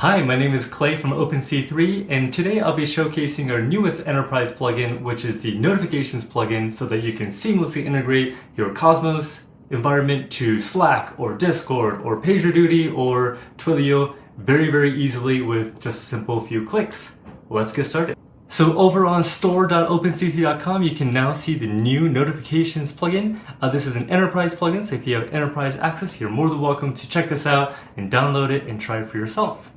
Hi, my name is Clay from OpenC3, and today I'll be showcasing our newest enterprise plugin, which is the notifications plugin, so that you can seamlessly integrate your Cosmos environment to Slack or Discord or PagerDuty or Twilio very easily with just a simple few clicks. Let's get started. So over on store.openc3.com, you can now see the new notifications plugin. This is an enterprise plugin, so if you have enterprise access, you're more than welcome to check this out and download it and try it for yourself.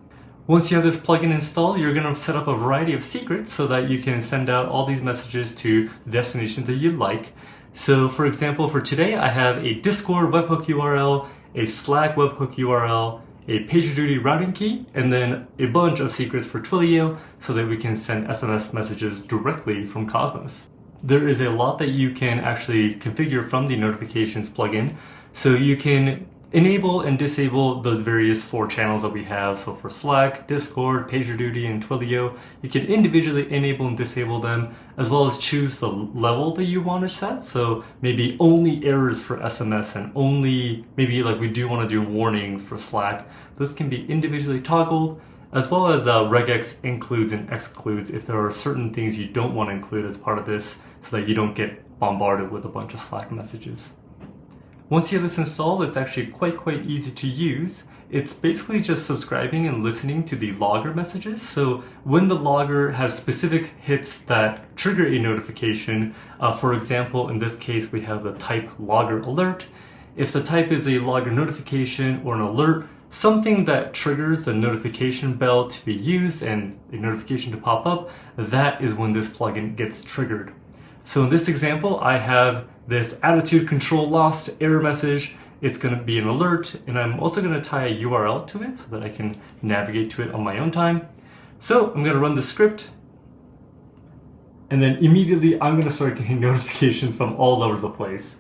Once you have this plugin installed, you're going to set up a variety of secrets so that you can send out all these messages to the destinations that you like. So for example, for today, I have a Discord webhook URL, a Slack webhook URL, a PagerDuty routing key, and then a bunch of secrets for Twilio so that we can send SMS messages directly from Cosmos. There is a lot that you can actually configure from the notifications plugin. So you can enable and disable the various 4 channels that we have. So for Slack, Discord, PagerDuty, and Twilio, you can individually enable and disable them, as well as choose the level that you want to set. So maybe only errors for SMS and only, maybe like we do want to do warnings for Slack. Those can be individually toggled, as well as regex includes and excludes if there are certain things you don't want to include as part of this, so that you don't get bombarded with a bunch of Slack messages. Once you have this installed, it's actually quite easy to use. It's basically just subscribing and listening to the logger messages. So when the logger has specific hits that trigger a notification, for example, in this case, we have the type logger alert. If the type is a logger notification or an alert, something that triggers the notification bell to be used and a notification to pop up, that is when this plugin gets triggered. So in this example, I have this attitude control lost error message. It's going to be an alert, and I'm also going to tie a URL to it so that I can navigate to it on my own time. So I'm going to run the script, and then immediately I'm going to start getting notifications from all over the place.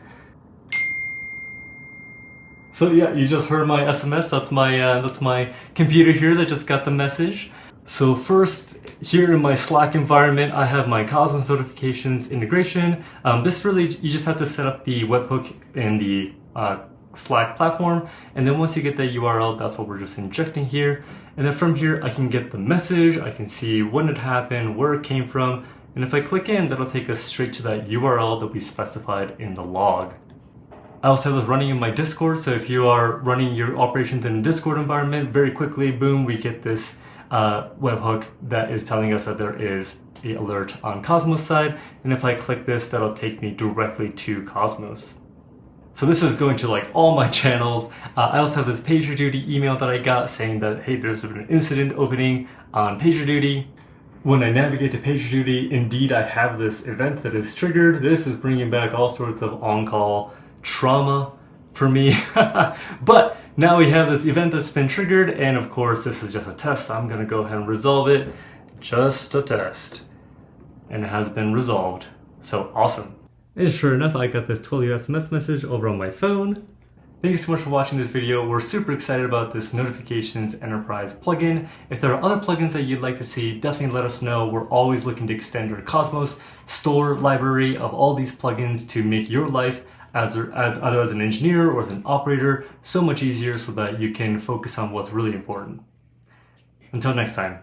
So yeah, you just heard my SMS. That's my computer here that just got the message. So first, here in my Slack environment, I have my Cosmos notifications integration. This really, you just have to set up the webhook in the Slack platform. And then once you get that URL, that's what we're just injecting here. And then from here, I can get the message. I can see when it happened, where it came from. And if I click in, that'll take us straight to that URL that we specified in the log. I also have this running in my Discord. So if you are running your operations in a Discord environment, very quickly, boom, we get this webhook that is telling us that there is an alert on Cosmos side, and if I click this, that'll take me directly to Cosmos. So this is going to like all my channels. I also have this PagerDuty email that I got saying that, hey, there's been an incident opening on PagerDuty. When I navigate to PagerDuty, indeed I have this event that is triggered. This is bringing back all sorts of on-call trauma for me. But now we have this event that's been triggered, and of course this is just a test. I'm going to go ahead and resolve it. Just a test. And it has been resolved. So awesome. And sure enough, I got this Twilio SMS message over on my phone. Thank you so much for watching this video. We're super excited about this Notifications Enterprise plugin. If there are other plugins that you'd like to see, definitely let us know. We're always looking to extend your Cosmos store library of all these plugins to make your life either as an engineer or as an operator so much easier, so that you can focus on what's really important. Until next time.